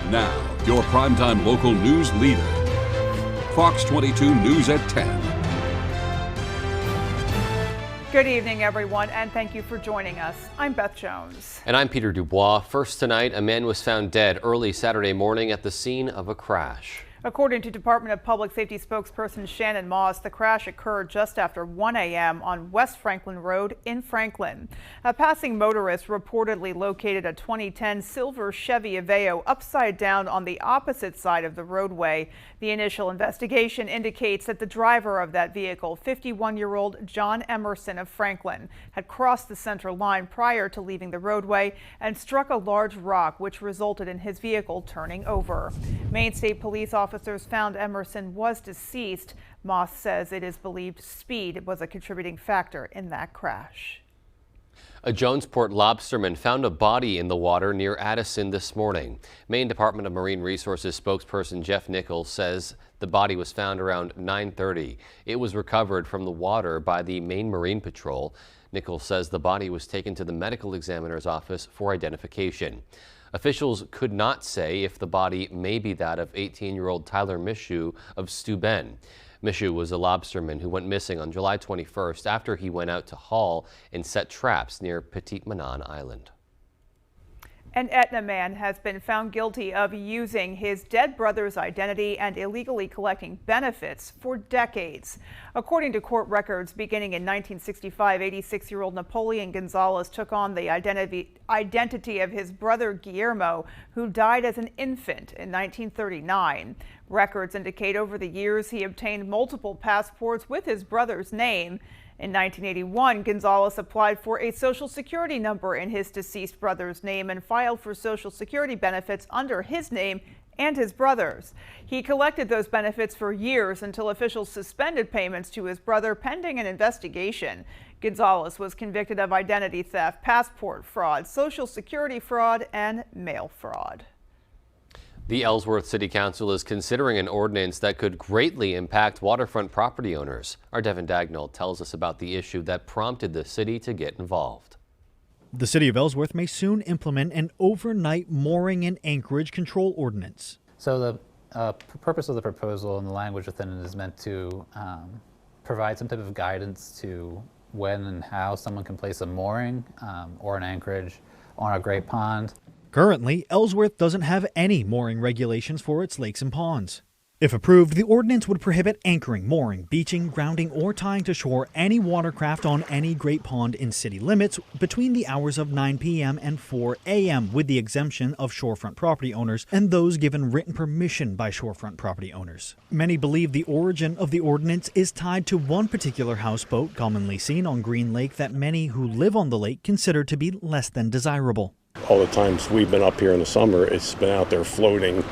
Now, your primetime local news leader. Fox 22 News at 10. Good evening, everyone, and thank you for joining us. I'm Beth Jones. And I'm Peter Dubois. First tonight, a man was found dead early Saturday morning at the scene of a crash. According to Department of Public Safety spokesperson Shannon Moss, the crash occurred just after 1 a.m. on West Franklin Road in Franklin. A passing motorist reportedly located a 2010 silver Chevy Aveo upside down on the opposite side of the roadway. The initial investigation indicates that the driver of that vehicle, 51-year-old John Emerson of Franklin, had crossed the center line prior to leaving the roadway and struck a large rock, which resulted in his vehicle turning over. Maine State Police officers found Emerson was deceased. Moss says it is believed speed was a contributing factor in that crash. A Jonesport lobsterman found a body in the water near Addison this morning. Maine Department of Marine Resources spokesperson Jeff Nichols says the body was found around 9:30. It was recovered from the water by the Maine Marine Patrol. Nichols says the body was taken to the medical examiner's office for identification. Officials could not say if the body may be that of 18-year-old Tyler Mishu of Steuben. Mishu was a lobsterman who went missing on July 21st after he went out to haul and set traps near Petit Manan Island. An Etna man has been found guilty of using his dead brother's identity and illegally collecting benefits for decades. According to court records, beginning in 1965, 86-year-old Napoleon Gonzalez took on the identity of his brother Guillermo, who died as an infant in 1939. Records indicate over the years he obtained multiple passports with his brother's name. In 1981, Gonzalez applied for a Social Security number in his deceased brother's name and filed for Social Security benefits under his name and his brother's. He collected those benefits for years until officials suspended payments to his brother pending an investigation. Gonzalez was convicted of identity theft, passport fraud, Social Security fraud, and mail fraud. The Ellsworth City Council is considering an ordinance that could greatly impact waterfront property owners. Our Devin Dagnall tells us about the issue that prompted the city to get involved. The city of Ellsworth may soon implement an overnight mooring and anchorage control ordinance. So the purpose of the proposal and the language within it is meant to provide some type of guidance to when and how someone can place a mooring or an anchorage on a great pond. Currently, Ellsworth doesn't have any mooring regulations for its lakes and ponds. If approved, the ordinance would prohibit anchoring, mooring, beaching, grounding, or tying to shore any watercraft on any great pond in city limits between the hours of 9 p.m. and 4 a.m. with the exemption of shorefront property owners and those given written permission by shorefront property owners. Many believe the origin of the ordinance is tied to one particular houseboat commonly seen on Green Lake that many who live on the lake consider to be less than desirable. All the times we've been up here in the summer, it's been out there floating,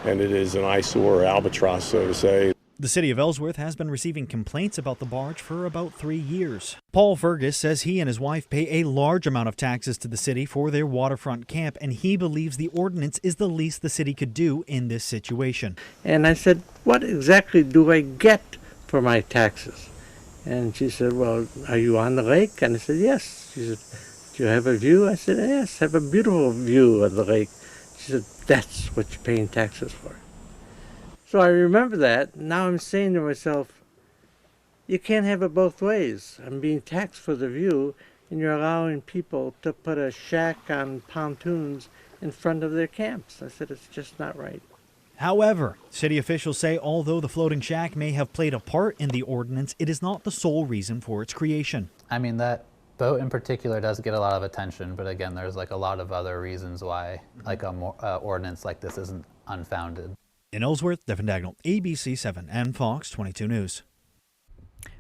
and it is an eyesore, albatross, so to say. The city of Ellsworth has been receiving complaints about the barge for about 3 years. Paul Fergus says he and his wife pay a large amount of taxes to the city for their waterfront camp, and he believes the ordinance is the least the city could do in this situation. And I said, what exactly do I get for my taxes? And she said, well, are you on the lake? And I said, yes. She said, do you have a view? I said, yes, I have a beautiful view of the lake. She said, that's what you're paying taxes for. So I remember that. Now I'm saying to myself, you can't have it both ways. I'm being taxed for the view, and you're allowing people to put a shack on pontoons in front of their camps. I said, it's just not right. However, city officials say although the floating shack may have played a part in the ordinance, it is not the sole reason for its creation. I mean, that boat in particular does get a lot of attention, but again, there's like a lot of other reasons why like a ordinance like this isn't unfounded. In Ellsworth, Devin Dagnall, ABC 7 and Fox 22 News.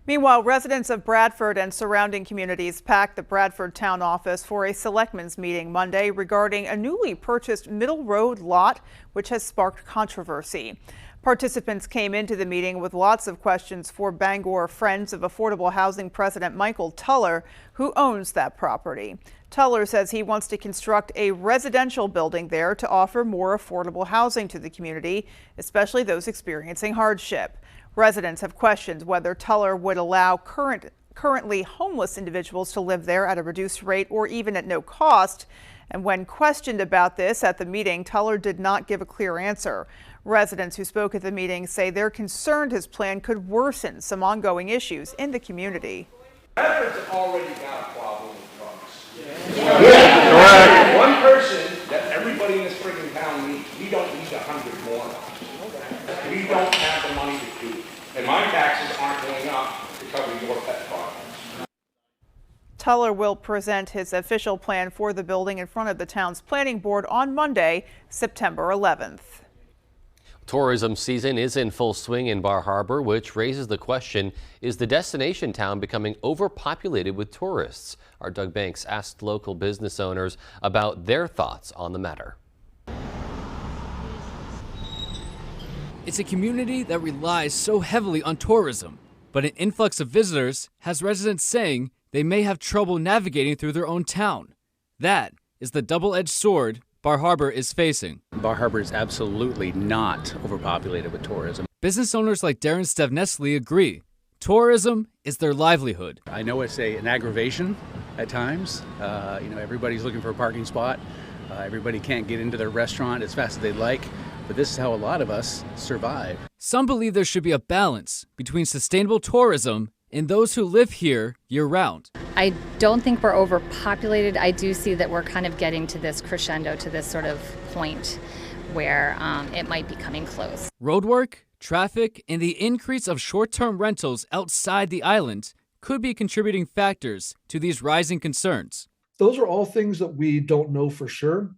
Meanwhile, residents of Bradford and surrounding communities packed the Bradford town office for a selectmen's meeting Monday regarding a newly purchased Middle Road lot, which has sparked controversy. Participants came into the meeting with lots of questions for Bangor Friends of Affordable Housing President Michael Tuller, who owns that property. Tuller says he wants to construct a residential building there to offer more affordable housing to the community, especially those experiencing hardship. Residents have questioned whether Tuller would allow currently homeless individuals to live there at a reduced rate or even at no cost. And when questioned about this at the meeting, Tuller did not give a clear answer. Residents who spoke at the meeting say they're concerned his plan could worsen some ongoing issues in the community. Bedford's already got a problem with drugs. Yeah. One person that everybody in this friggin' town needs. We don't need 100 more. We don't have the money to do it. And my taxes aren't going up to cover your pet projects. Tuller will present his official plan for the building in front of the town's planning board on Monday, September 11th. Tourism season is in full swing in Bar Harbor, which raises the question, is the destination town becoming overpopulated with tourists? Our Doug Banks asked local business owners about their thoughts on the matter. It's a community that relies so heavily on tourism, but an influx of visitors has residents saying they may have trouble navigating through their own town. That is the double-edged sword Bar Harbor is facing. Bar Harbor is absolutely not overpopulated with tourism. Business owners like Darren Stevnesly agree. Tourism is their livelihood. I know it's an aggravation at times. Everybody's looking for a parking spot. Everybody can't get into their restaurant as fast as they'd like, but this is how a lot of us survive. Some believe there should be a balance between sustainable tourism and those who live here year-round. I don't think we're overpopulated. I do see that we're kind of getting to this crescendo, to this sort of point where it might be coming close. Roadwork, traffic, and the increase of short-term rentals outside the island could be contributing factors to these rising concerns. Those are all things that we don't know for sure,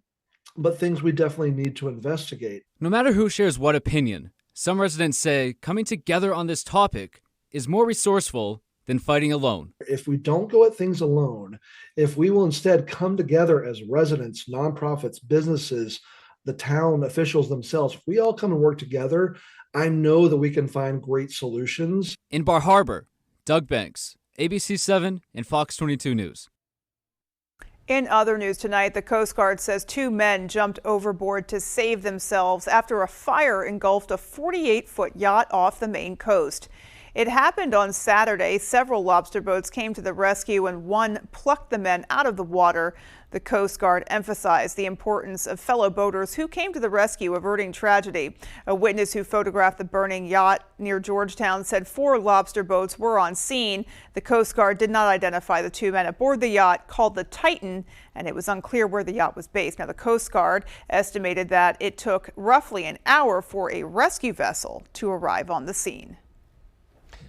but things we definitely need to investigate. No matter who shares what opinion, some residents say coming together on this topic is more resourceful than fighting alone. If we don't go at things alone, if we will instead come together as residents, nonprofits, businesses, the town officials themselves, if we all come and work together, I know that we can find great solutions. In Bar Harbor, Doug Banks, ABC 7 and Fox 22 News. In other news tonight, the Coast Guard says 2 men jumped overboard to save themselves after a fire engulfed a 48-foot yacht off the Maine coast. It happened on Saturday. Several lobster boats came to the rescue and one plucked the men out of the water. The Coast Guard emphasized the importance of fellow boaters who came to the rescue, averting tragedy. A witness who photographed the burning yacht near Georgetown said 4 lobster boats were on scene. The Coast Guard did not identify the 2 men aboard the yacht, called the Titan, and it was unclear where the yacht was based. Now, the Coast Guard estimated that it took roughly an hour for a rescue vessel to arrive on the scene.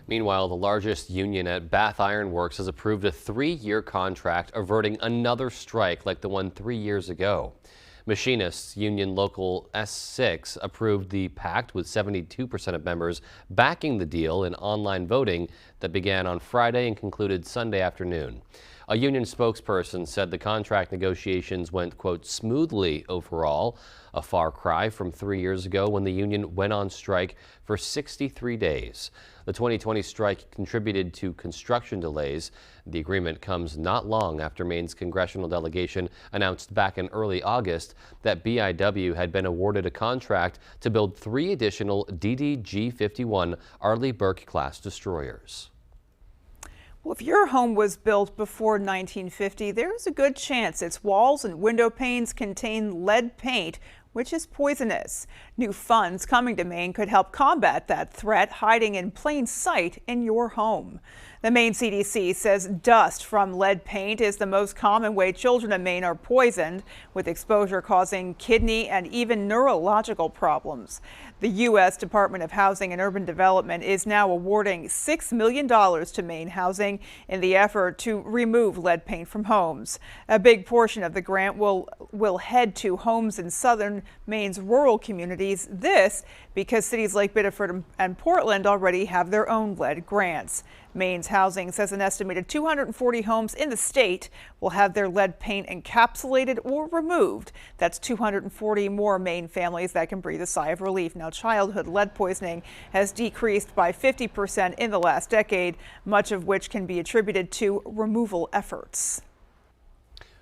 Meanwhile, the largest union at Bath Iron Works has approved a 3-year contract averting another strike like the one 3 years ago. Machinists Union Local S6 approved the pact with 72% of members backing the deal in online voting that began on Friday and concluded Sunday afternoon. A union spokesperson said the contract negotiations went, quote, smoothly overall, a far cry from 3 years ago when the union went on strike for 63 days. The 2020 strike contributed to construction delays. The agreement comes not long after Maine's congressional delegation announced back in early August that BIW had been awarded a contract to build 3 additional DDG-51 Arleigh Burke-class destroyers. Well, if your home was built before 1950, there's a good chance its walls and window panes contain lead paint, which is poisonous. New funds coming to Maine could help combat that threat hiding in plain sight in your home. The Maine CDC says dust from lead paint is the most common way children in Maine are poisoned, with exposure causing kidney and even neurological problems. The U.S. Department of Housing and Urban Development is now awarding $6 million to Maine Housing in the effort to remove lead paint from homes. A big portion of the grant will head to homes in southern Maine's rural communities. This because cities like Biddeford and Portland already have their own lead grants. Maine's Housing says an estimated 240 homes in the state will have their lead paint encapsulated or removed. That's 240 more Maine families that can breathe a sigh of relief. Now, childhood lead poisoning has decreased by 50% in the last decade, much of which can be attributed to removal efforts.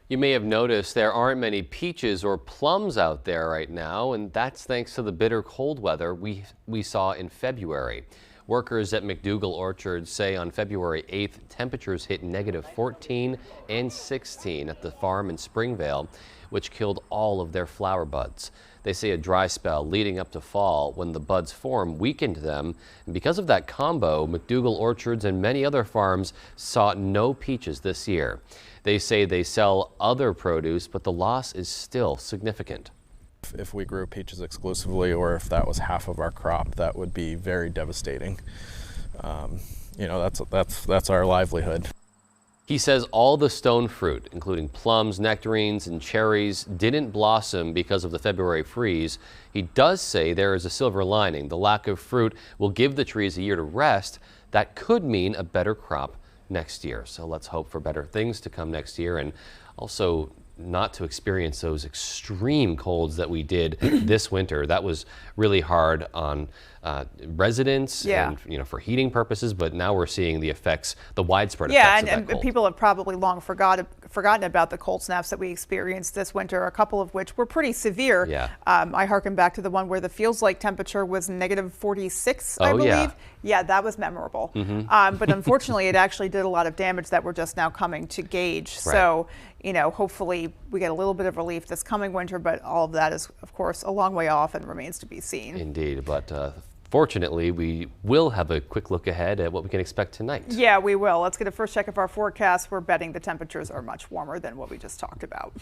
You may have noticed there aren't many peaches or plums out there right now, and that's thanks to the bitter cold weather we saw in February. Workers at McDougall Orchards say on February 8th, temperatures hit -14 and 16 at the farm in Springvale. which killed all of their flower buds. They say a dry spell leading up to fall when the buds form weakened them. And because of that combo, McDougall Orchards and many other farms saw no peaches this year. They say they sell other produce, but the loss is still significant. If we grew peaches exclusively, or if that was half of our crop, that would be very devastating. You know, that's our livelihood. He says all the stone fruit, including plums, nectarines, and cherries, didn't blossom because of the February freeze. He does say there is a silver lining. The lack of fruit will give the trees a year to rest. That could mean a better crop next year. So let's hope for better things to come next year, and also not to experience those extreme colds that we did this winter. That was really hard on residents and, you know, for heating purposes, but now we're seeing the effects, the widespread effects of that and cold. people have probably long forgotten about the cold snaps that we experienced this winter, a couple of which were pretty severe. Yeah. I harken back to the one where the feels like temperature was -46, I believe. Yeah. Yeah, that was memorable. But unfortunately, it actually did a lot of damage that we're just now coming to gauge. Right. So, you know, hopefully we get a little bit of relief this coming winter, but all of that is, of course, a long way off and remains to be seen. Indeed, but fortunately, we will have a quick look ahead at what we can expect tonight. Yeah, we will. Let's get a first check of our forecast. We're betting the temperatures are much warmer than what we just talked about.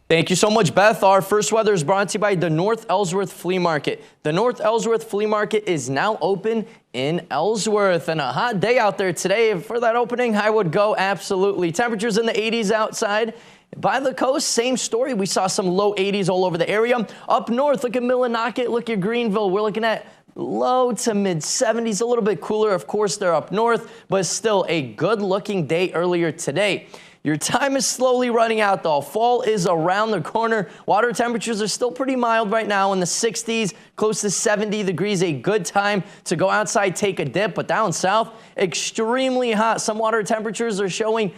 Thank you so much, Beth. Our first weather is brought to you by the North Ellsworth Flea Market. The North Ellsworth Flea Market is now open in Ellsworth, and a hot day out there today. For that opening, I would go absolutely. Temperatures in the 80s outside. By the coast, same story. We saw some low 80s all over the area. Up north, look at Millinocket, look at Greenville. We're looking at low to mid 70s, a little bit cooler. Of course, they're up north, but still a good looking day earlier today. Your time is slowly running out, though. Fall is around the corner. Water temperatures are still pretty mild right now in the 60s, close to 70 degrees. A good time to go outside, take a dip. But down south, extremely hot. Some water temperatures are showing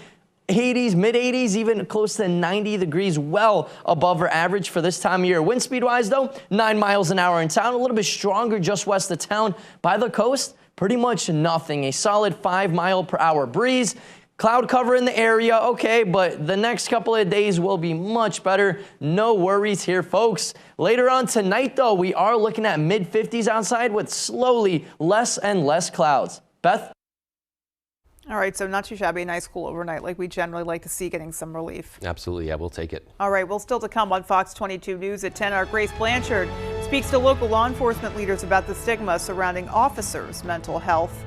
80s, mid 80s, even close to 90 degrees, well above our average for this time of year. Wind speed wise, though, 9 miles an hour in town, a little bit stronger just west of town. By the coast, pretty much nothing. A solid 5 mile per hour breeze. Cloud cover in the area, okay, but the next couple of days will be much better. No worries here, folks. Later on tonight, though, we are looking at mid 50s outside with slowly less and less clouds. Beth? All right, so not too shabby, a nice cool overnight like we generally like to see, getting some relief. Absolutely, yeah, we'll take it. All right, well, still to come on Fox 22 News at 10, our Grace Blanchard speaks to local law enforcement leaders about the stigma surrounding officers' mental health.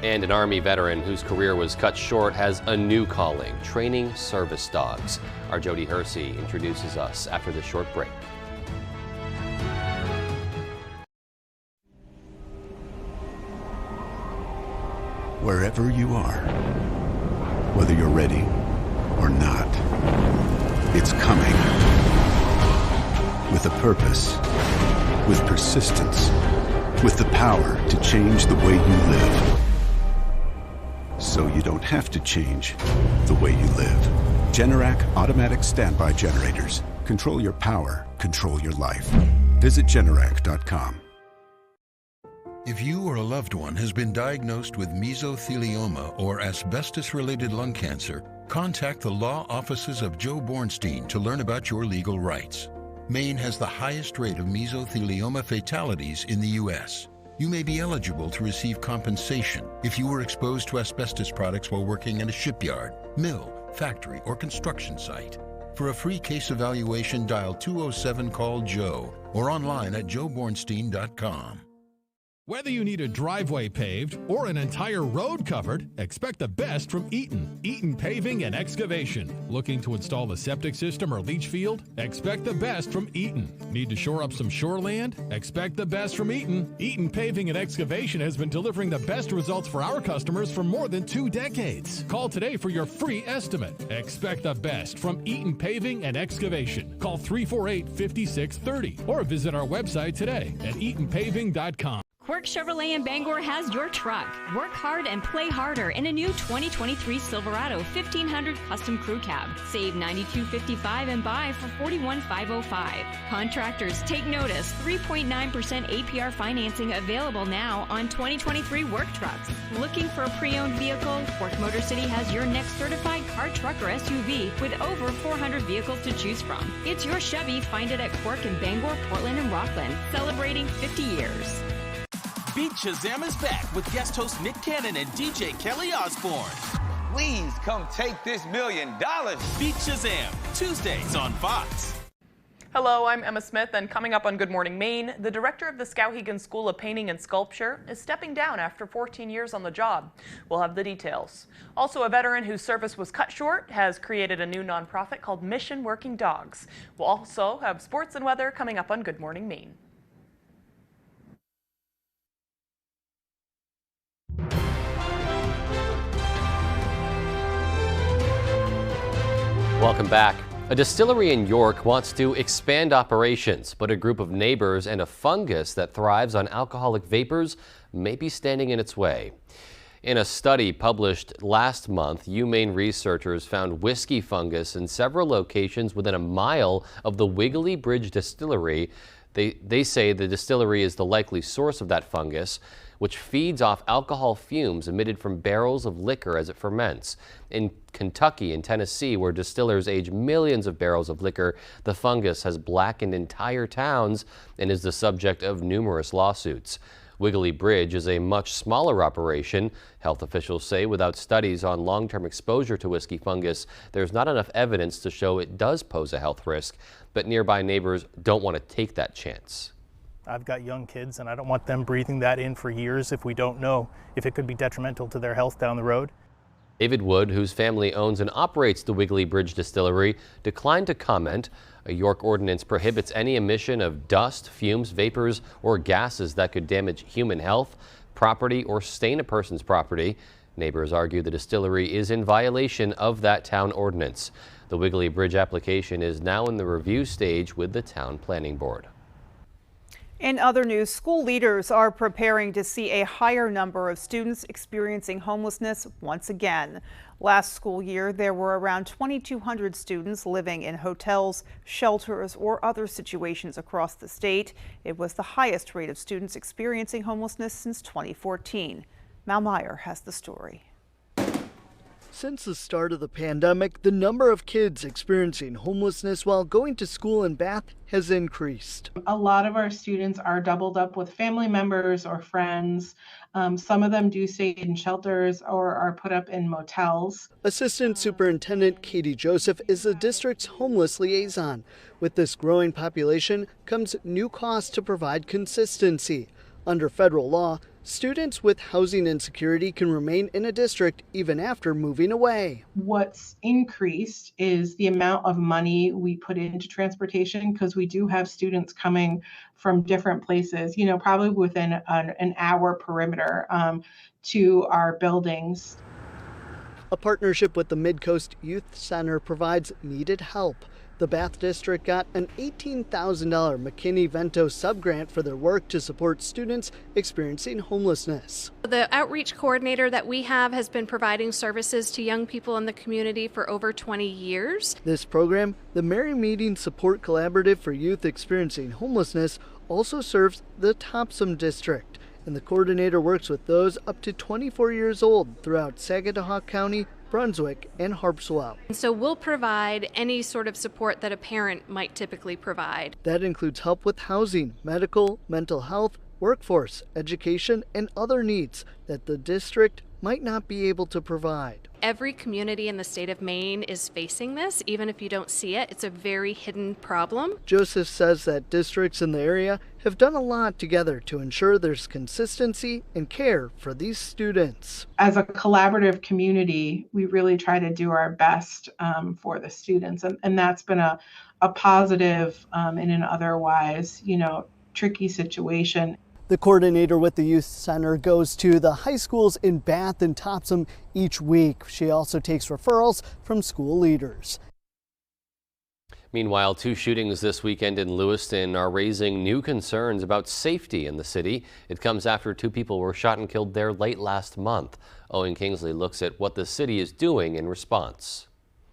And an Army veteran whose career was cut short has a new calling, training service dogs. Our Jody Hersey introduces us after this short break. Wherever you are, whether you're ready or not, it's coming. With a purpose, with persistence, with the power to change the way you live. So you don't have to change the way you live. Generac automatic standby generators. Control your power, control your life. Visit Generac.com. If you or a loved one has been diagnosed with mesothelioma or asbestos-related lung cancer, contact the law offices of Joe Bornstein to learn about your legal rights. Maine has the highest rate of mesothelioma fatalities in the U.S. You may be eligible to receive compensation if you were exposed to asbestos products while working in a shipyard, mill, factory, or construction site. For a free case evaluation, dial 207-CALL-JOE or online at joebornstein.com. Whether you need a driveway paved or an entire road covered, expect the best from Eaton. Eaton Paving and Excavation. Looking to install a septic system or leach field? Expect the best from Eaton. Need to shore up some shoreland? Expect the best from Eaton. Eaton Paving and Excavation has been delivering the best results for our customers for more than 2 decades. Call today for your free estimate. Expect the best from Eaton Paving and Excavation. Call 348-5630 or visit our website today at eatonpaving.com. Quirk Chevrolet in Bangor has your truck. Work hard and play harder in a new 2023 Silverado 1500 Custom Crew Cab. Save $92.55 and buy for $41,505. Contractors, take notice. 3.9% APR financing available now on 2023 work trucks. Looking for a pre-owned vehicle? Quirk Motor City has your next certified car, truck, or SUV with over 400 vehicles to choose from. It's your Chevy. Find it at Quirk in Bangor, Portland, and Rockland. Celebrating 50 years. Beat Shazam is back with guest host Nick Cannon and DJ Kelly Osbourne. Please come take this $1 million. Beat Shazam, Tuesdays on Fox. Hello, I'm Emma Smith, and coming up on Good Morning Maine, the director of the Skowhegan School of Painting and Sculpture is stepping down after 14 years on the job. We'll have the details. Also, a veteran whose service was cut short has created a new nonprofit called Mission Working Dogs. We'll also have sports and weather coming up on Good Morning Maine. Welcome back. A distillery in York wants to expand operations, but a group of neighbors and a fungus that thrives on alcoholic vapors may be standing in its way. In a study published last month, UMaine researchers found whiskey fungus in several locations within a mile of the Wiggly Bridge distillery. They say the distillery is the likely source of that fungus, which feeds off alcohol fumes emitted from barrels of liquor as it ferments. In Kentucky and Tennessee, where distillers age millions of barrels of liquor, the fungus has blackened entire towns and is the subject of numerous lawsuits. Wiggly Bridge is a much smaller operation. Health officials say without studies on long-term exposure to whiskey fungus, there's not enough evidence to show it does pose a health risk, but nearby neighbors don't want to take that chance. I've got young kids and I don't want them breathing that in for years if we don't know if it could be detrimental to their health down the road. David Wood, whose family owns and operates the Wiggly Bridge Distillery, declined to comment. A York ordinance prohibits any emission of dust, fumes, vapors, or gases that could damage human health, property, or stain a person's property. Neighbors argue the distillery is in violation of that town ordinance. The Wiggly Bridge application is now in the review stage with the town planning board. In other news, school leaders are preparing to see a higher number of students experiencing homelessness once again. Last school year, there were around 2,200 students living in hotels, shelters, or other situations across the state. It was the highest rate of students experiencing homelessness since 2014. Mal Meyer has the story. Since the start of the pandemic, the number of kids experiencing homelessness while going to school in Bath has increased. A lot of our students are doubled up with family members or friends. Some of them do stay in shelters or are put up in motels. Assistant Superintendent Katie Joseph is the district's homeless liaison. With this growing population comes new costs to provide consistency. Under federal law, students with housing insecurity can remain in a district even after moving away. What's increased is the amount of money we put into transportation, because we do have students coming from different places, probably within an hour perimeter to our buildings. A partnership with the Mid-Coast Youth Center provides needed help. The Bath District got an $18,000 McKinney-Vento subgrant for their work to support students experiencing homelessness. The outreach coordinator that we have has been providing services to young people in the community for over 20 years. This program, the Mary Meeting Support Collaborative for Youth Experiencing Homelessness, also serves the Topsom District, and the coordinator works with those up to 24 years old throughout Sagadahoc County, Brunswick, and Harpswell. So we'll provide any sort of support that a parent might typically provide. That includes help with housing, medical, mental health, workforce, education, and other needs that the district might not be able to provide. Every community in the state of Maine is facing this, even if you don't see it. It's a very hidden problem. Joseph says that districts in the area have done a lot together to ensure there's consistency and care for these students. As a collaborative community, we really try to do our best for the students, and that's been a positive in an otherwise, tricky situation. The coordinator with the Youth Center goes to the high schools in Bath and Topsom each week. She also takes referrals from school leaders. Meanwhile, 2 shootings this weekend in Lewiston are raising new concerns about safety in the city. It comes after 2 people were shot and killed there late last month. Owen Kingsley looks at what the city is doing in response.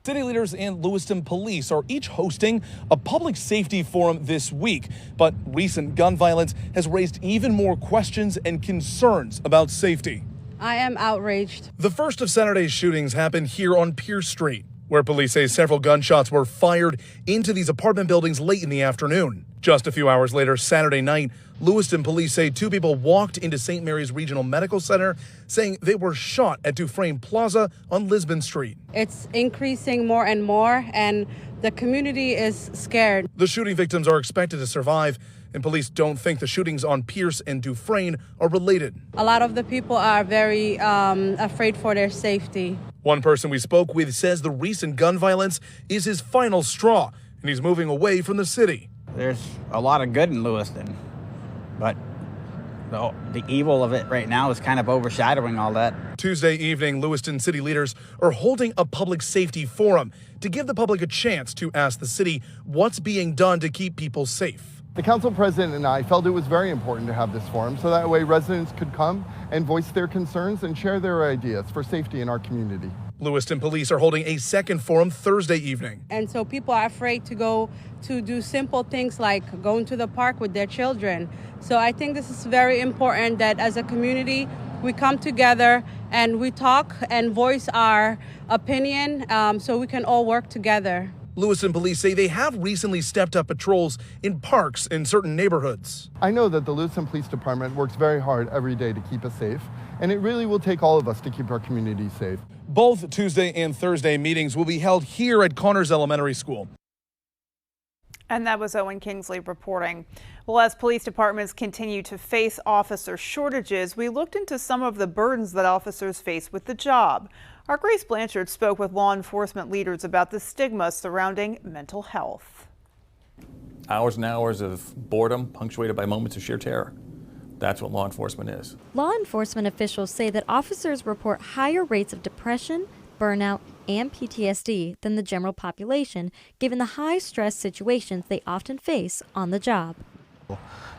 City leaders and Lewiston police are each hosting a public safety forum this week, but recent gun violence has raised even more questions and concerns about safety. I am outraged. The first of Saturday's shootings happened here on Pierce Street, where police say several gunshots were fired into these apartment buildings late in the afternoon. Just a few hours later, Saturday night, Lewiston police say 2 people walked into St. Mary's Regional Medical Center saying they were shot at Dufresne Plaza on Lisbon Street. It's increasing more and more, and the community is scared. The shooting victims are expected to survive, and police don't think the shootings on Pierce and Dufresne are related. A lot of the people are very afraid for their safety. One person we spoke with says the recent gun violence is his final straw, and he's moving away from the city. There's a lot of good in Lewiston, but the evil of it right now is kind of overshadowing all that. Tuesday evening, Lewiston city leaders are holding a public safety forum to give the public a chance to ask the city what's being done to keep people safe. The council president and I felt it was very important to have this forum so that way residents could come and voice their concerns and share their ideas for safety in our community. Lewiston police are holding a second forum Thursday evening. And so people are afraid to go to do simple things like going to the park with their children. So I think this is very important that as a community, we come together and we talk and voice our opinion so we can all work together. Lewiston police say they have recently stepped up patrols in parks in certain neighborhoods. I know that the Lewiston Police Department works very hard every day to keep us safe, and it really will take all of us to keep our community safe. Both Tuesday and Thursday meetings will be held here at Connors Elementary School. And that was Owen Kingsley reporting. Well, as police departments continue to face officer shortages, we looked into some of the burdens that officers face with the job. Our Grace Blanchard spoke with law enforcement leaders about the stigma surrounding mental health. Hours and hours of boredom punctuated by moments of sheer terror. That's what law enforcement is. Law enforcement officials say that officers report higher rates of depression, burnout, and PTSD than the general population, given the high-stress situations they often face on the job.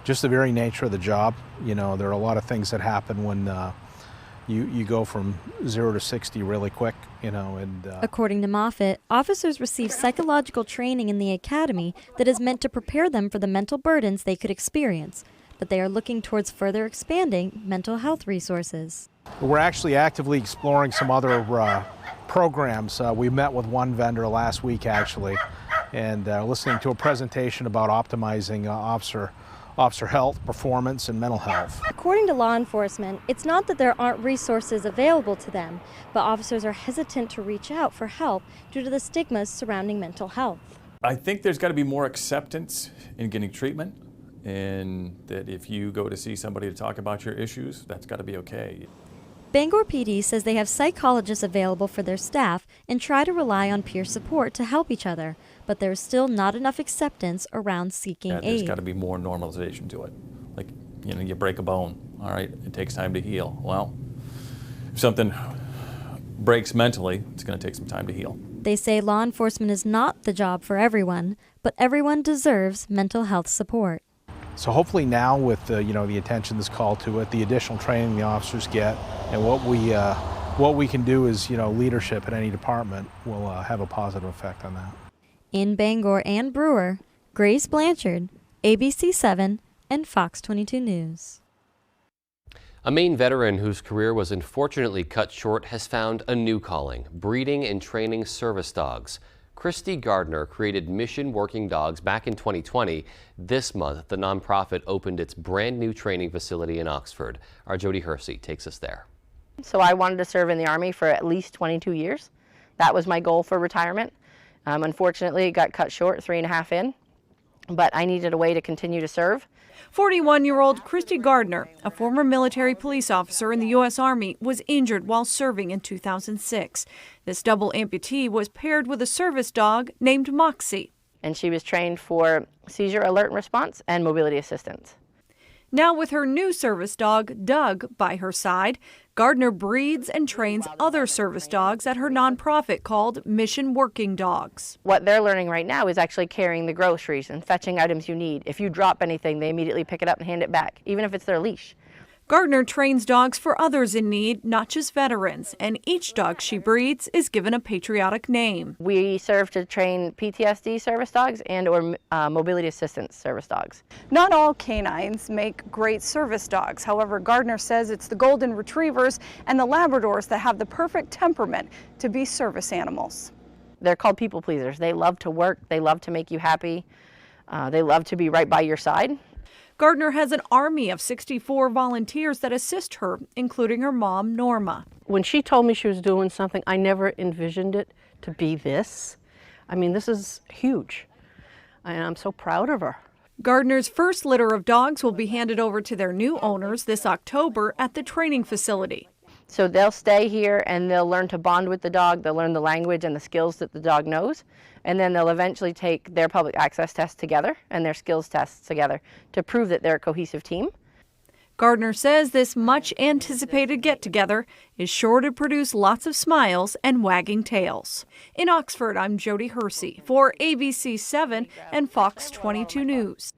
Just the very nature of the job, there are a lot of things that happen when you go from 0 to 60 really quick, According to Moffitt, officers receive psychological training in the academy that is meant to prepare them for the mental burdens they could experience, but they are looking towards further expanding mental health resources. We're actually actively exploring some other programs. We met with one vendor last week, actually, and listening to a presentation about optimizing officer health, performance, and mental health. According to law enforcement, it's not that there aren't resources available to them, but officers are hesitant to reach out for help due to the stigmas surrounding mental health. I think there's got to be more acceptance in getting treatment, and that if you go to see somebody to talk about your issues, that's got to be okay. Bangor PD says they have psychologists available for their staff and try to rely on peer support to help each other, but there's still not enough acceptance around seeking aid. There's got to be more normalization to it. Like, you break a bone, all right, it takes time to heal. Well, if something breaks mentally, it's going to take some time to heal. They say law enforcement is not the job for everyone, but everyone deserves mental health support. So hopefully now with the attention that's called to it, the additional training the officers get, and what we can do as leadership at any department will have a positive effect on that. In Bangor and Brewer, Grace Blanchard, ABC 7 and Fox 22 News. A Maine veteran whose career was unfortunately cut short has found a new calling: breeding and training service dogs. Christy Gardner created Mission Working Dogs back in 2020. This month, the nonprofit opened its brand new training facility in Oxford. Our Jody Hersey takes us there. So I wanted to serve in the Army for at least 22 years. That was my goal for retirement. Unfortunately, it got cut short 3.5 in, but I needed a way to continue to serve. 41-year-old Christy Gardner, a former military police officer in the U.S. Army, was injured while serving in 2006. This double amputee was paired with a service dog named Moxie. And she was trained for seizure alert and response and mobility assistance. Now with her new service dog, Doug, by her side, Gardner breeds and trains other service dogs at her nonprofit called Mission Working Dogs. What they're learning right now is actually carrying the groceries and fetching items you need. If you drop anything, they immediately pick it up and hand it back, even if it's their leash. Gardner trains dogs for others in need, not just veterans, and each dog she breeds is given a patriotic name. We serve to train PTSD service dogs and or mobility assistance service dogs. Not all canines make great service dogs. However, Gardner says it's the golden retrievers and the Labradors that have the perfect temperament to be service animals. They're called people pleasers. They love to work. They love to make you happy. They love to be right by your side. Gardner has an army of 64 volunteers that assist her, including her mom, Norma. When she told me she was doing something, I never envisioned it to be this. I mean, this is huge, and I'm so proud of her. Gardner's first litter of dogs will be handed over to their new owners this October at the training facility. So they'll stay here and they'll learn to bond with the dog. They'll learn the language and the skills that the dog knows. And then they'll eventually take their public access tests together and their skills tests together to prove that they're a cohesive team. Gardner says this much anticipated get-together is sure to produce lots of smiles and wagging tails. In Oxford, I'm Jody Hersey for ABC 7 and Fox 22 News.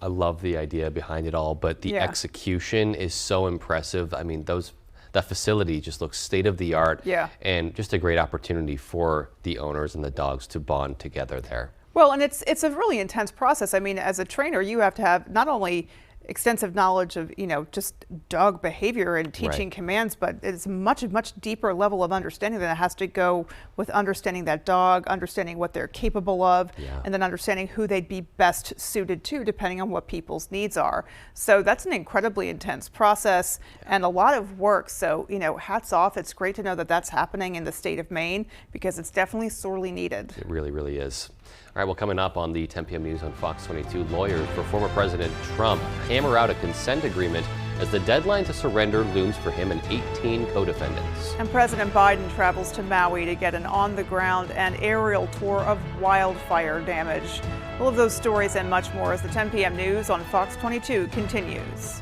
I love the idea behind it all, but the execution is so impressive. I mean, that facility just looks state of the art, and just a great opportunity for the owners and the dogs to bond together there. Well, and it's a really intense process. I mean, as a trainer, you have to have not only extensive knowledge of, just dog behavior and teaching commands, but it's much deeper level of understanding that has to go with understanding that dog, understanding what they're capable of, and then understanding who they'd be best suited to depending on what people's needs are. So that's an incredibly intense process and a lot of work. So, hats off. It's great to know that that's happening in the state of Maine because it's definitely sorely needed. It really, really is. All right, well, coming up on the 10 p.m. news on Fox 22, lawyers for former President Trump hammer out a consent agreement as the deadline to surrender looms for him and 18 co-defendants. And President Biden travels to Maui to get an on-the-ground and aerial tour of wildfire damage. All of those stories and much more as the 10 p.m. news on Fox 22 continues.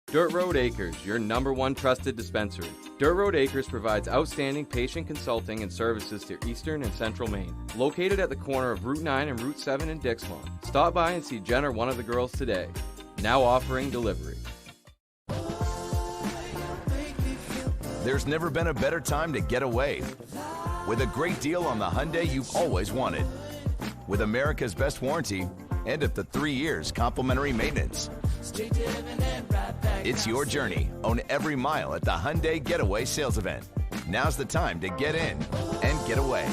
Dirt Road Acres, your #1 trusted dispensary. Dirt Road Acres provides outstanding patient consulting and services to Eastern and Central Maine. Located at the corner of Route 9 and Route 7 in Dixmont. Stop by and see Jen or one of the girls today. Now offering delivery. There's never been a better time to get away. With a great deal on the Hyundai you've always wanted. With America's best warranty and up to 3 years complimentary maintenance. It's your journey. Own every mile at the Hyundai Getaway Sales Event. Now's the time to get in and get away.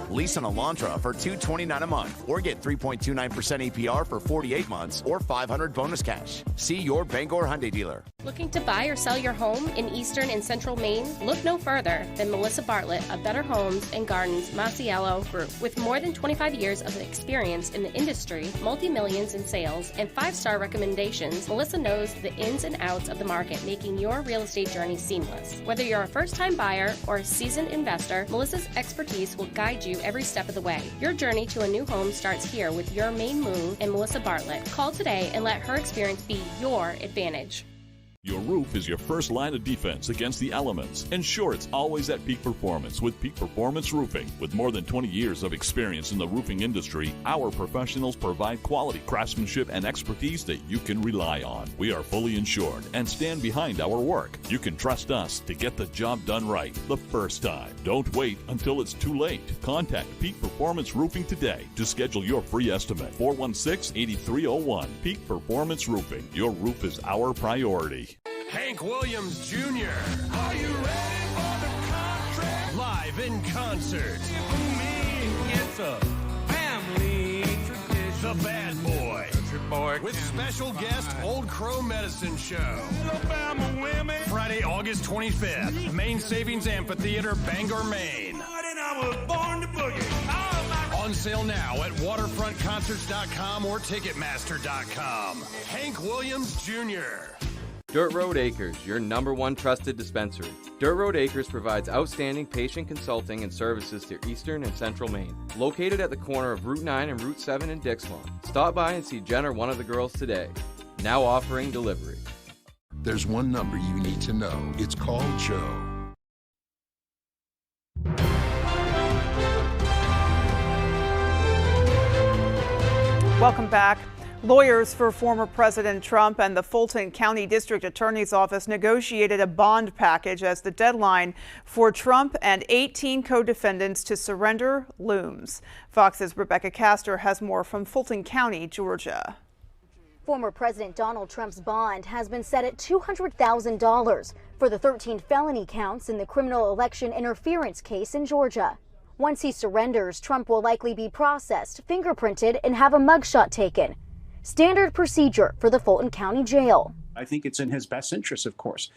Lease an Elantra for $229 a month or get 3.29% APR for 48 months or $500 bonus cash. See your Bangor Hyundai dealer. Looking to buy or sell your home in Eastern and Central Maine? Look no further than Melissa Bartlett of Better Homes and Gardens Masiello Group. With more than 25 years of experience in the industry, multi-millions in sales, and 5-star recommendations, Melissa knows the ins and outs of the market, making your real estate journey seamless. Whether you're a first-time buyer or a seasoned investor, Melissa's expertise will guide you every step of the way. Your journey to a new home starts here with your Maine move and Melissa Bartlett. Call today and let her experience be your advantage. Your roof is your first line of defense against the elements. Ensure it's always at peak performance with Peak Performance Roofing. With more than 20 years of experience in the roofing industry, our professionals provide quality craftsmanship and expertise that you can rely on. We are fully insured and stand behind our work. You can trust us to get the job done right the first time. Don't wait until it's too late. Contact Peak Performance Roofing today to schedule your free estimate. 416-8301. Peak Performance Roofing. Your roof is our priority. Hank Williams Jr. Are you ready for the contract? Live in concert. It's a family tradition. The Bad Boy. Country boy. With special guest Old Crow Medicine Show. Alabama women. Friday, August 25th. Maine Savings Amphitheater, Bangor, Maine. I was born to boogie. On sale now at waterfrontconcerts.com or ticketmaster.com. Hank Williams Jr. Dirt Road Acres, your #1 trusted dispensary. Dirt Road Acres provides outstanding patient consulting and services to Eastern and Central Maine. Located at the corner of Route 9 and Route 7 in Dixmont. Stop by and see Jen or one of the girls today. Now offering delivery. There's one number you need to know. It's called Joe. Welcome back. Lawyers for former President Trump and the Fulton County District Attorney's Office negotiated a bond package as the deadline for Trump and 18 co-defendants to surrender looms. Fox's Rebecca Castor has more from Fulton County, Georgia. Former President Donald Trump's bond has been set at $200,000 for the 13 felony counts in the criminal election interference case in Georgia. Once he surrenders, Trump will likely be processed, fingerprinted, and have a mugshot taken. Standard procedure for the Fulton County Jail. I think it's in his best interest, of course,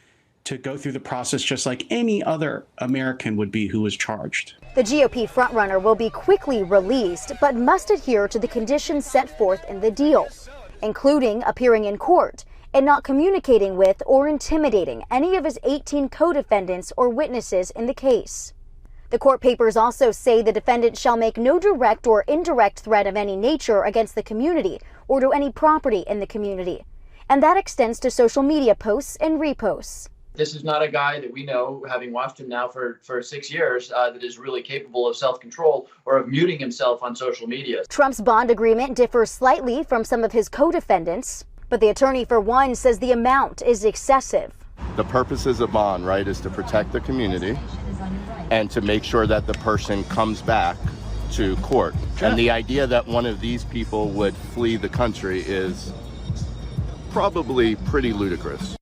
to go through the process just like any other American would be who was charged. The GOP frontrunner will be quickly released, but must adhere to the conditions set forth in the deal, including appearing in court and not communicating with or intimidating any of his 18 co-defendants or witnesses in the case. The court papers also say the defendant shall make no direct or indirect threat of any nature against the community or to any property in the community. And that extends to social media posts and reposts. This is not a guy that we know, having watched him now for 6 years, that is really capable of self-control or of muting himself on social media. Trump's bond agreement differs slightly from some of his co-defendants, but the attorney for one says the amount is excessive. The purposes of bond, right, is to protect the community and to make sure that the person comes back to court. And the idea that one of these people would flee the country is probably pretty ludicrous.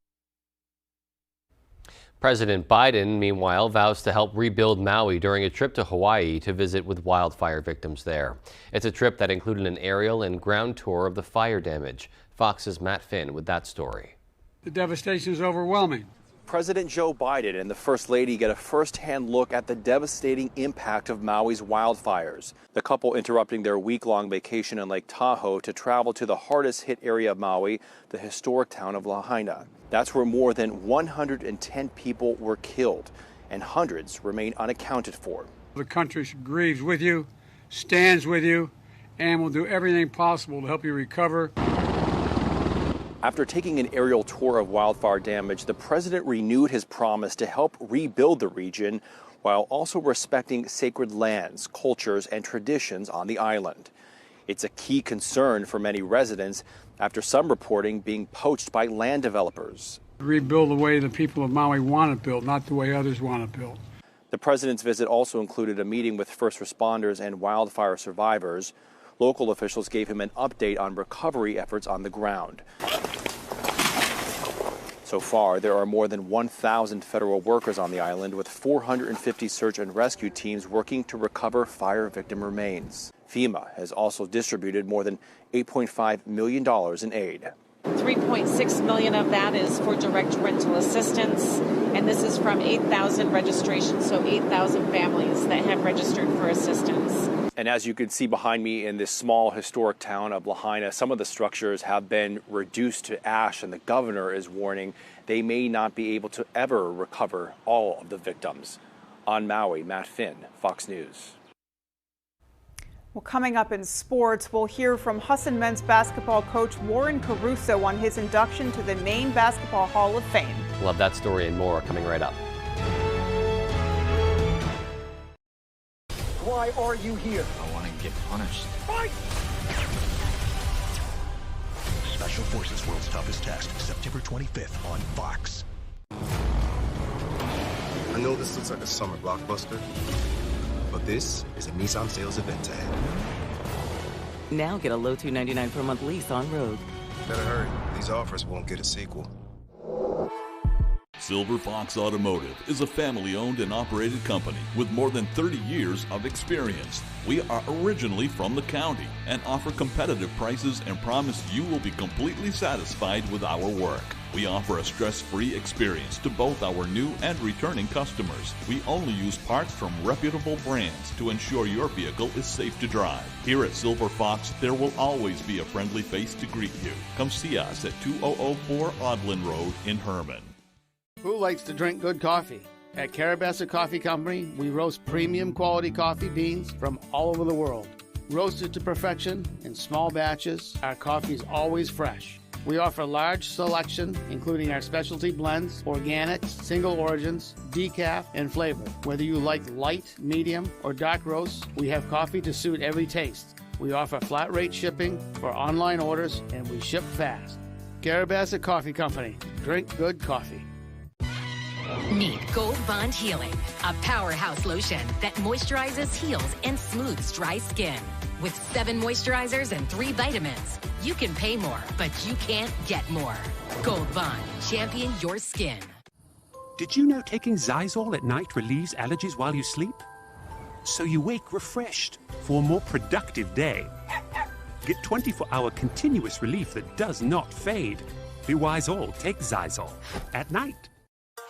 President Biden, meanwhile, vows to help rebuild Maui during a trip to Hawaii to visit with wildfire victims there. It's a trip that included an aerial and ground tour of the fire damage. Fox's Matt Finn with that story. The devastation is overwhelming. President Joe Biden and the First Lady get a first-hand look at the devastating impact of Maui's wildfires. The couple interrupting their week-long vacation in Lake Tahoe to travel to the hardest-hit area of Maui, the historic town of Lahaina. That's where more than 110 people were killed, and hundreds remain unaccounted for. The country grieves with you, stands with you, and will do everything possible to help you recover. After taking an aerial tour of wildfire damage, the president renewed his promise to help rebuild the region while also respecting sacred lands, cultures, and traditions on the island. It's a key concern for many residents after some reporting being poached by land developers. Rebuild the way the people of Maui want it built, not the way others want it built. The president's visit also included a meeting with first responders and wildfire survivors. Local officials gave him an update on recovery efforts on the ground. So far, there are more than 1,000 federal workers on the island, with 450 search and rescue teams working to recover fire victim remains. FEMA has also distributed more than $8.5 million in aid. $3.6 million of that is for direct rental assistance, and this is from 8,000 registrations, so 8,000 families that have registered for assistance. And as you can see behind me in this small historic town of Lahaina, some of the structures have been reduced to ash, and the governor is warning they may not be able to ever recover all of the victims. On Maui, Matt Finn, Fox News. Well, coming up in sports, we'll hear from Husson men's basketball coach Warren Caruso on his induction to the Maine Basketball Hall of Fame. Love that story and more coming right up. Why are you here? I want to get punished. Fight! Special Forces World's Toughest Test, September 25th on Fox. I know this looks like a summer blockbuster, but this is a Nissan sales event ahead. Now get a low $299 per month lease on Rogue. Better hurry. These offers won't get a sequel. Silver Fox Automotive is a family-owned and operated company with more than 30 years of experience. We are originally from the county and offer competitive prices and promise you will be completely satisfied with our work. We offer a stress-free experience to both our new and returning customers. We only use parts from reputable brands to ensure your vehicle is safe to drive. Here at Silver Fox, there will always be a friendly face to greet you. Come see us at 2004 Audlin Road in Herman. Who likes to drink good coffee? At Carabassa Coffee Company, we roast premium quality coffee beans from all over the world. Roasted to perfection in small batches, our coffee is always fresh. We offer a large selection, including our specialty blends, organics, single origins, decaf, and flavor. Whether you like light, medium, or dark roasts, we have coffee to suit every taste. We offer flat rate shipping for online orders, and we ship fast. Carabassa Coffee Company. Drink good coffee. Meet Gold Bond Healing, a powerhouse lotion that moisturizes, heals, and smooths dry skin. With 7 moisturizers and 3 vitamins, you can pay more, but you can't get more. Gold Bond, champion your skin. Did you know taking Zysol at night relieves allergies while you sleep? So you wake refreshed for a more productive day. Get 24-hour continuous relief that does not fade. Be wise all, take Zysol at night.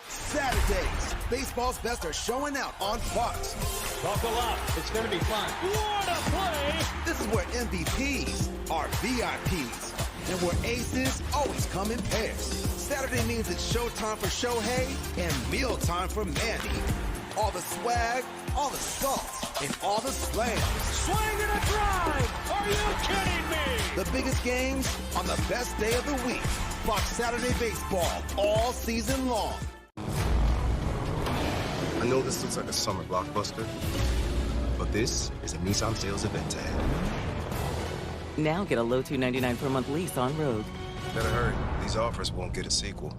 Saturdays, baseball's best are showing out on Fox. Buckle up, it's going to be fun. What a play! This is where MVPs are VIPs, and where aces always come in pairs. Saturday means it's showtime for Shohei and mealtime for Mandy. All the swag, all the salt, and all the slams. Swing and a drive! Are you kidding me? The biggest games on the best day of the week. Fox Saturday Baseball all season long. I know this looks like a summer blockbuster, but this is a Nissan sales event ad. Now get a low $299 per month lease on Rogue. Better hurry. These offers won't get a sequel.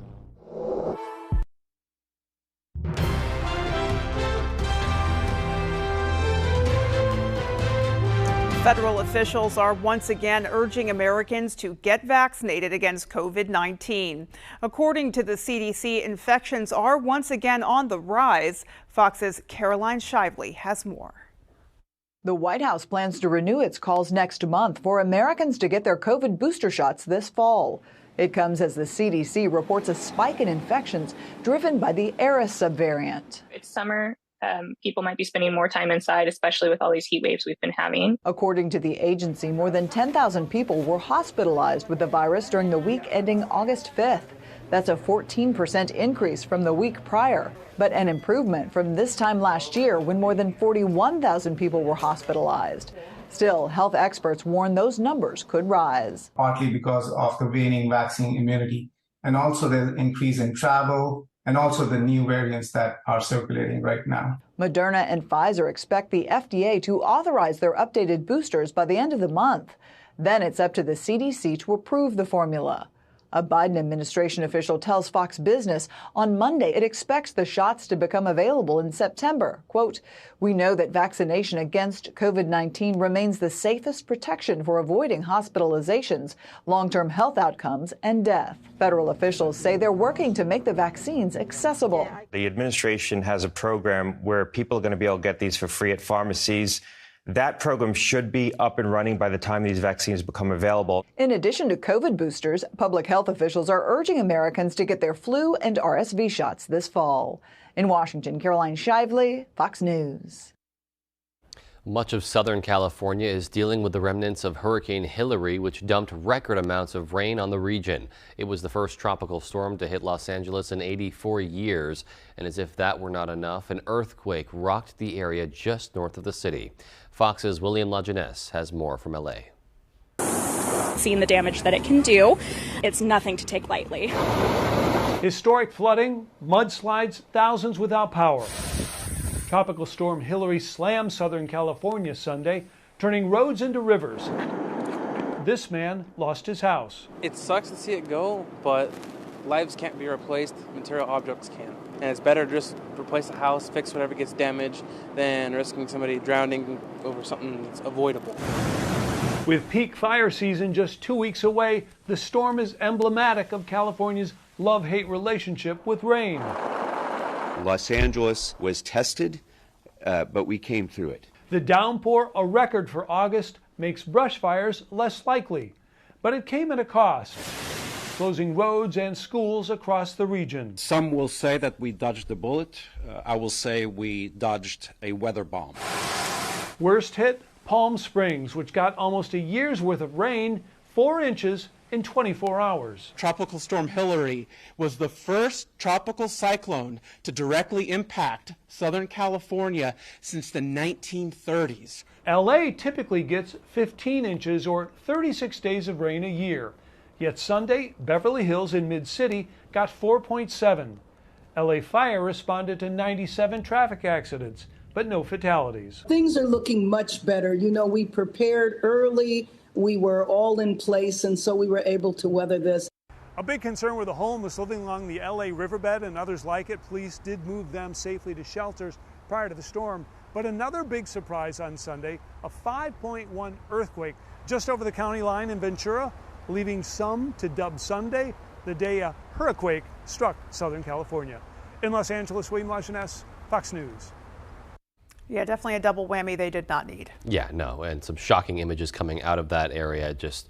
Federal officials are once again urging Americans to get vaccinated against COVID-19. According to the CDC, infections are once again on the rise. Fox's Caroline Shively has more. The White House plans to renew its calls next month for Americans to get their COVID booster shots this fall. It comes as the CDC reports a spike in infections driven by the Eris subvariant. It's summer. People might be spending more time inside, especially with all these heat waves we've been having. According to the agency, more than 10,000 people were hospitalized with the virus during the week ending August 5th. That's a 14% increase from the week prior, but an improvement from this time last year when more than 41,000 people were hospitalized. Still, health experts warn those numbers could rise. Partly because of the waning vaccine immunity, and also the increase in travel, and also the new variants that are circulating right now. Moderna and Pfizer expect the FDA to authorize their updated boosters by the end of the month. Then it's up to the CDC to approve the formula. A Biden administration official tells Fox Business on Monday it expects the shots to become available in September. Quote, "We know that vaccination against COVID-19 remains the safest protection for avoiding hospitalizations, long-term health outcomes, and death." Federal officials say they're working to make the vaccines accessible. The administration has a program where people are going to be able to get these for free at pharmacies. That program should be up and running by the time these vaccines become available. In addition to COVID boosters, public health officials are urging Americans to get their flu and RSV shots this fall. In Washington, Caroline Shively, Fox News. Much of Southern California is dealing with the remnants of Hurricane Hilary, which dumped record amounts of rain on the region. It was the first tropical storm to hit Los Angeles in 84 years. And as if that were not enough, an earthquake rocked the area just north of the city. Fox's William LaJeunesse has more from LA. Seeing the damage that it can do, it's nothing to take lightly. Historic flooding, mudslides, thousands without power. Tropical storm Hilary slammed Southern California Sunday, turning roads into rivers. This man lost his house. It sucks to see it go, but lives can't be replaced, material objects can. And it's better to just replace the house, fix whatever gets damaged, than risking somebody drowning over something that's avoidable. With peak fire season just 2 weeks away, the storm is emblematic of California's love-hate relationship with rain. Los Angeles was tested, but we came through it. The downpour, a record for August, makes brush fires less likely, but it came at a cost. closing roads and schools across the region. Some will say that we dodged a bullet. I will say we dodged a weather bomb. Worst hit, Palm Springs, which got almost a year's worth of rain, 4 inches in 24 hours. Tropical Storm Hillary was the first tropical cyclone to directly impact Southern California since the 1930s. LA typically gets 15 inches or 36 days of rain a year. Yet Sunday, Beverly Hills and Mid-City got 4.7. LA Fire responded to 97 traffic accidents, but no fatalities. Things are looking much better. You know, we prepared early. We were all in place, and so we were able to weather this. A big concern with the homeless living along the LA riverbed and others like it. Police did move them safely to shelters prior to the storm. But another big surprise on Sunday, a 5.1 earthquake just over the county line in Ventura, leaving some to dub Sunday the day a hurricane struck Southern California. In Los Angeles, William Lajeunesse, Fox News. Yeah, definitely a double whammy they did not need. Yeah, no, and some shocking images coming out of that area, just,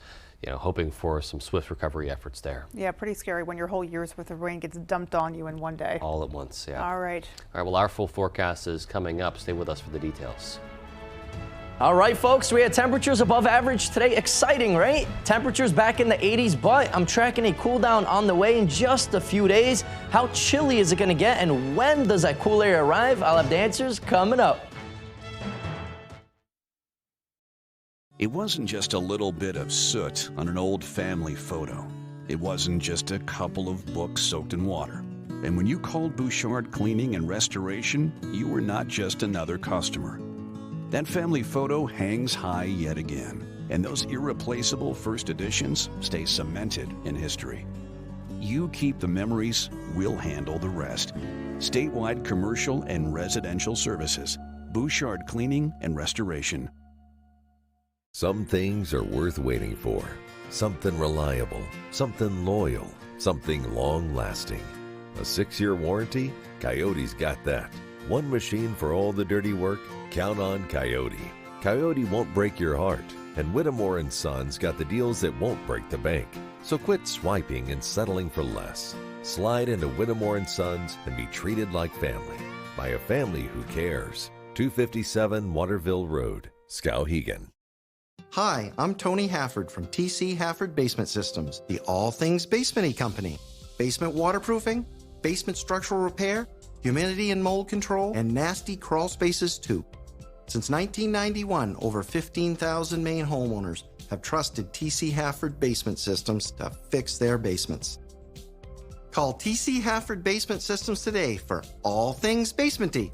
hoping for some swift recovery efforts there. Yeah, pretty scary when your whole year's worth of rain gets dumped on you in one day. All at once, yeah. All right. All right, well, our full forecast is coming up. Stay with us for the details. All right, folks, we had temperatures above average today. Exciting, right? Temperatures back in the 80s, but I'm tracking a cool down on the way in just a few days. How chilly is it going to get, and when does that cool air arrive? I'll have the answers coming up. It wasn't just a little bit of soot on an old family photo. It wasn't just a couple of books soaked in water. And when you called Bouchard Cleaning and Restoration, you were not just another customer. That family photo hangs high yet again, and those irreplaceable first editions stay cemented in history. You keep the memories, we'll handle the rest. Statewide commercial and residential services. Bouchard Cleaning and Restoration. Some things are worth waiting for. Something reliable, something loyal, something long-lasting. A 6-year warranty? Coyote's got that. One machine for all the dirty work? Count on Coyote. Coyote won't break your heart, and Whittemore & Sons got the deals that won't break the bank. So quit swiping and settling for less. Slide into Whittemore & Sons and be treated like family by a family who cares. 257 Waterville Road, Skowhegan. Hi, I'm Tony Hafford from TC Hafford Basement Systems, the all things basement-y company. Basement waterproofing, basement structural repair, humidity and mold control, and nasty crawl spaces too. Since 1991, over 15,000 Maine homeowners have trusted TC Hafford Basement Systems to fix their basements. Call TC Hafford Basement Systems today for all things basement-y.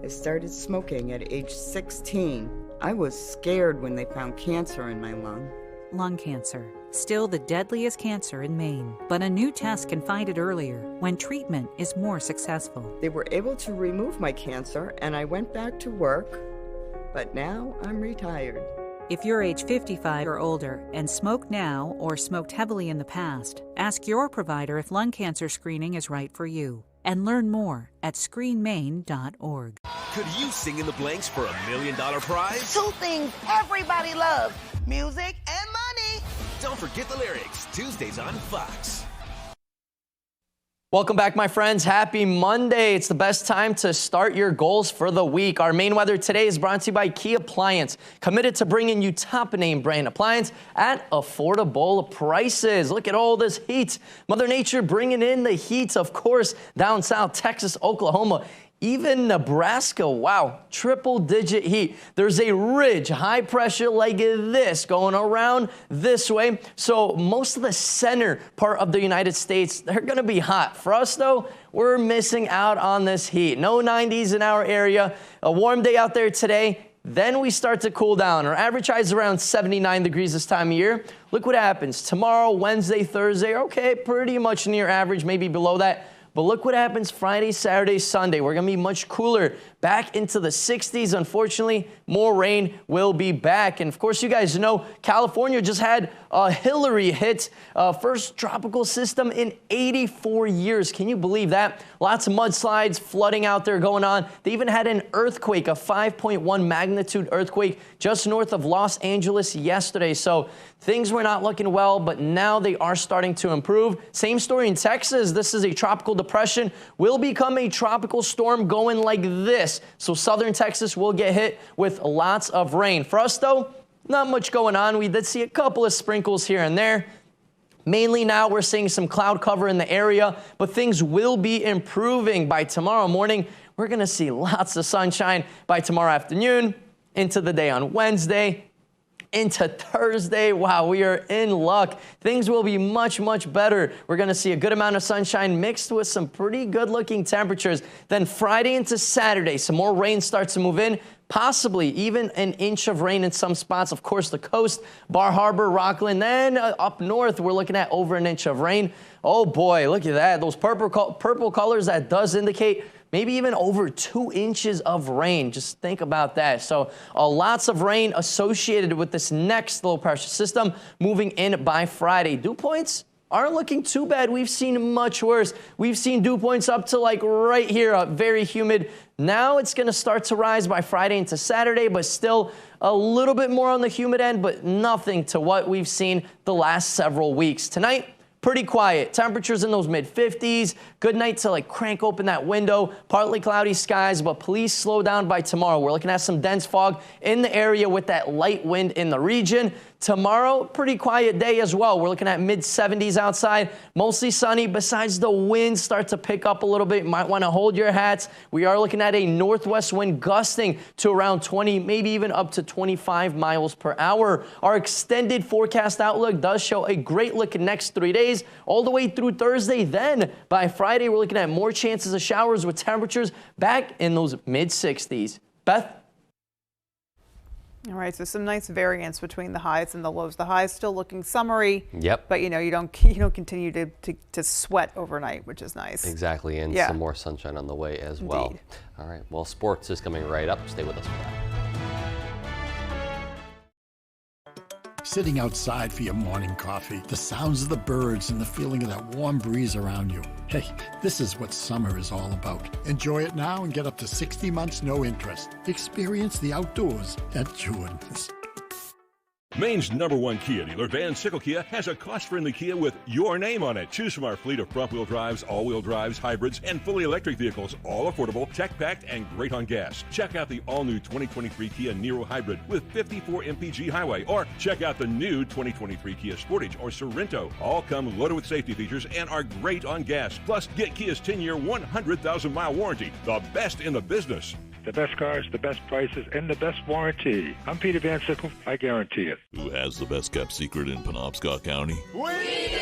I started smoking at age 16. I was scared when they found cancer in my lung. Lung cancer, still the deadliest cancer in Maine. But a new test can find it earlier when treatment is more successful. They were able to remove my cancer and I went back to work, but now I'm retired. If you're age 55 or older and smoke now or smoked heavily in the past, ask your provider if lung cancer screening is right for you. And learn more at screenmaine.org. Could you sing in the blanks for $1 million prize? 2 things everybody loves, music and money. Don't forget the lyrics, Tuesdays on Fox. Welcome back, my friends. Happy Monday. It's the best time to start your goals for the week. Our main weather today is brought to you by Key Appliance, committed to bringing you top name brand appliance at affordable prices. Look at all this heat. Mother Nature bringing in the heat, of course, down south, Texas, Oklahoma, even Nebraska. Wow, triple-digit heat. There's a ridge, high pressure like this going around this way. So most of the center part of the United States, they're going to be hot. For us, though, we're missing out on this heat. No 90s in our area. A warm day out there today. Then we start to cool down. Our average high is around 79 degrees this time of year. Look what happens. Tomorrow, Wednesday, Thursday, okay, pretty much near average, maybe below that. But look what happens Friday, Saturday, Sunday. We're going to be much cooler, back into the 60s. Unfortunately, more rain will be back. And of course, you guys know California just had a Hillary hit, first tropical system in 84 years. Can you believe that? Lots of mudslides, flooding out there going on. They even had an earthquake, a 5.1 magnitude earthquake just north of Los Angeles yesterday. So things were not looking well, but now they are starting to improve. Same story in Texas. This is a tropical depression, will become a tropical storm going like this. So southern Texas will get hit with lots of rain. For us, though, not much going on. We did see a couple of sprinkles here and there. Mainly now we're seeing some cloud cover in the area, but things will be improving by tomorrow morning. We're going to see lots of sunshine by tomorrow afternoon, into the day on Wednesday, into Thursday. Wow, we are in luck. Things will be much, much better. We're going to see a good amount of sunshine mixed with some pretty good-looking temperatures. Then Friday into Saturday, some more rain starts to move in. Possibly even an inch of rain in some spots. Of course, the coast, Bar Harbor, Rockland. Then up north, we're looking at over an inch of rain. Oh boy, look at that. Those purple colors, that does indicate maybe even over 2 inches of rain. Just think about that. So lots of rain associated with this next low pressure system moving in by Friday. Dew points aren't looking too bad. We've seen much worse. We've seen dew points up to like right here, very humid. Now it's going to start to rise by Friday into Saturday, but still a little bit more on the humid end, but nothing to what we've seen the last several weeks. Tonight, pretty quiet. Temperatures in those mid-50s. Good night to like crank open that window. Partly cloudy skies, but please slow down by tomorrow. We're looking at some dense fog in the area with that light wind in the region. Tomorrow, pretty quiet day as well. We're looking at mid-70s outside, mostly sunny. Besides, the winds start to pick up a little bit. You might want to hold your hats. We are looking at a northwest wind gusting to around 20, maybe even up to 25 miles per hour. Our extended forecast outlook does show a great look at next 3 days, all the way through Thursday. Then by Friday, we're looking at more chances of showers with temperatures back in those mid-60s. Beth? All right, so some nice variance between the highs and the lows. The highs still looking summery. Yep. But you don't continue to sweat overnight, which is nice. Exactly, and some more sunshine on the way as well. All right, well, sports is coming right up. Stay with us for that. Sitting outside for your morning coffee, the sounds of the birds and the feeling of that warm breeze around you. Hey, this is what summer is all about. Enjoy it now and get up to 60 months no interest. Experience the outdoors at Jordan's. Maine's #1 Kia dealer, Van Sickle Kia, has a cost-friendly Kia with your name on it. Choose from our fleet of front-wheel drives, all-wheel drives, hybrids, and fully electric vehicles, all affordable, tech-packed, and great on gas. Check out the all-new 2023 Kia Niro Hybrid with 54 mpg highway, or check out the new 2023 Kia Sportage or Sorrento. All come loaded with safety features and are great on gas. Plus, get Kia's 10-year, 100,000-mile warranty, the best in the business. The best cars, the best prices, and the best warranty. I'm Peter Van Sickle. I guarantee it. Who has the best kept secret in Penobscot County? We do!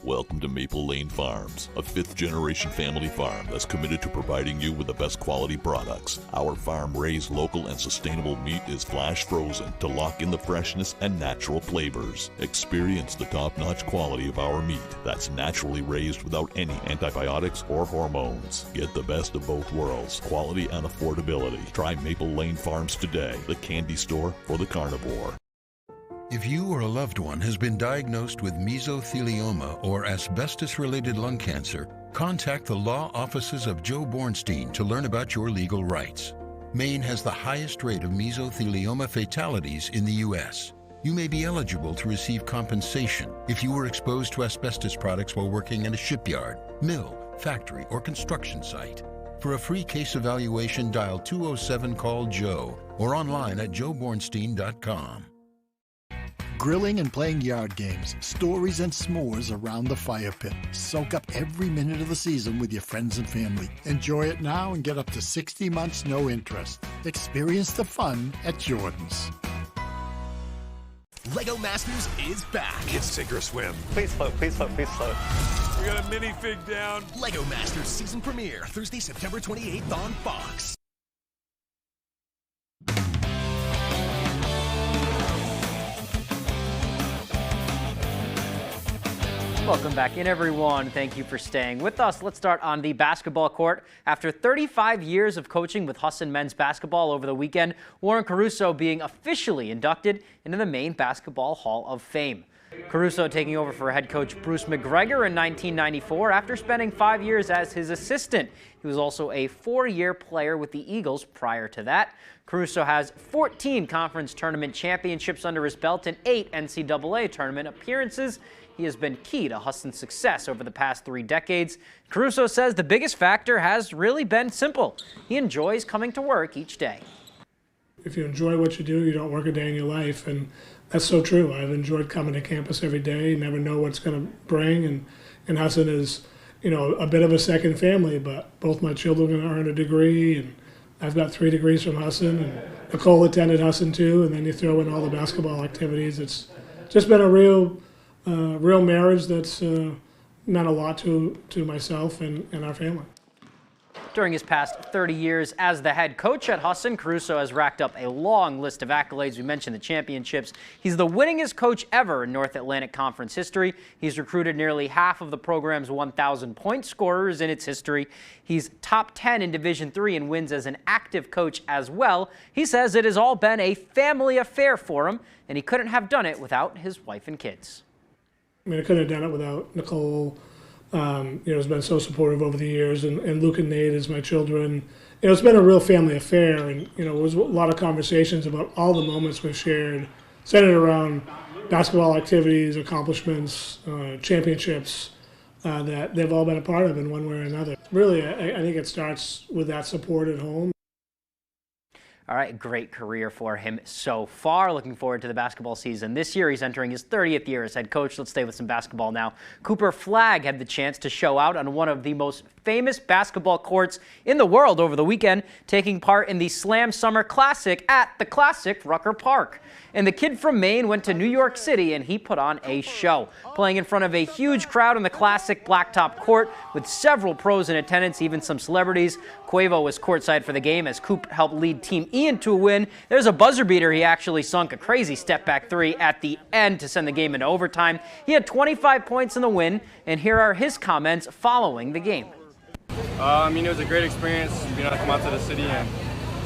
Welcome to Maple Lane Farms, a fifth-generation family farm that's committed to providing you with the best quality products. Our farm-raised local and sustainable meat is flash frozen to lock in the freshness and natural flavors. Experience the top-notch quality of our meat that's naturally raised without any antibiotics or hormones. Get the best of both worlds, quality and affordability. Try Maple Lane Farms today, the candy store for the carnivore. If you or a loved one has been diagnosed with mesothelioma or asbestos-related lung cancer, contact the law offices of Joe Bornstein to learn about your legal rights. Maine has the highest rate of mesothelioma fatalities in the U.S. You may be eligible to receive compensation if you were exposed to asbestos products while working in a shipyard, mill, factory, or construction site. For a free case evaluation, dial 207-CALL-JOE or online at joebornstein.com. Grilling and playing yard games, stories and s'mores around the fire pit. Soak up every minute of the season with your friends and family. Enjoy it now and get up to 60 months no interest. Experience the fun at Jordan's. Lego Masters is back. It's sink or swim. Please float, please float, please float. We got a minifig down. Lego Masters season premiere, Thursday, September 28th on Fox. Welcome back in, everyone. Thank you for staying with us. Let's start on the basketball court. After 35 years of coaching with Husson men's basketball over the weekend, Warren Caruso being officially inducted into the Maine Basketball Hall of Fame. Caruso taking over for head coach Bruce McGregor in 1994 after spending 5 years as his assistant. He was also a 4-year player with the Eagles prior to that. Caruso has 14 conference tournament championships under his belt and 8 NCAA tournament appearances. He has been key to Husson's success over the past 3 decades. Caruso says the biggest factor has really been simple. He enjoys coming to work each day. If you enjoy what you do, you don't work a day in your life, and that's so true. I've enjoyed coming to campus every day. You never know what's going to bring, and Husson is, a bit of a second family, but both my children are going to earn a degree, and I've got 3 degrees from Husson, and Nicole attended Husson too, and then you throw in all the basketball activities. It's just been a real marriage that's meant a lot to myself and our family. During his past 30 years as the head coach at Husson, Caruso has racked up a long list of accolades. We mentioned the championships. He's the winningest coach ever in North Atlantic Conference history. He's recruited nearly half of the program's 1,000-point scorers in its history. He's top 10 in Division III in wins as an active coach as well. He says it has all been a family affair for him, and he couldn't have done it without his wife and kids. I mean, I couldn't have done it without Nicole. Has been so supportive over the years, and Luke and Nate as my children. It's been a real family affair, and there was a lot of conversations about all the moments we've shared, centered around basketball activities, accomplishments, championships that they've all been a part of in one way or another. Really, I think it starts with that support at home. All right, great career for him so far. Looking forward to the basketball season this year. He's entering his 30th year as head coach. Let's stay with some basketball now. Cooper Flagg had the chance to show out on one of the most famous basketball courts in the world over the weekend, taking part in the Slam Summer Classic at the classic Rucker Park. And the kid from Maine went to New York City, and he put on a show, playing in front of a huge crowd on the classic blacktop court with several pros in attendance, even some celebrities. Quavo was courtside for the game as Coop helped lead Team Ian to a win. There's a buzzer beater. He actually sunk a crazy step-back 3 at the end to send the game into overtime. He had 25 points in the win, and here are his comments following the game. It was a great experience, to come out to the city and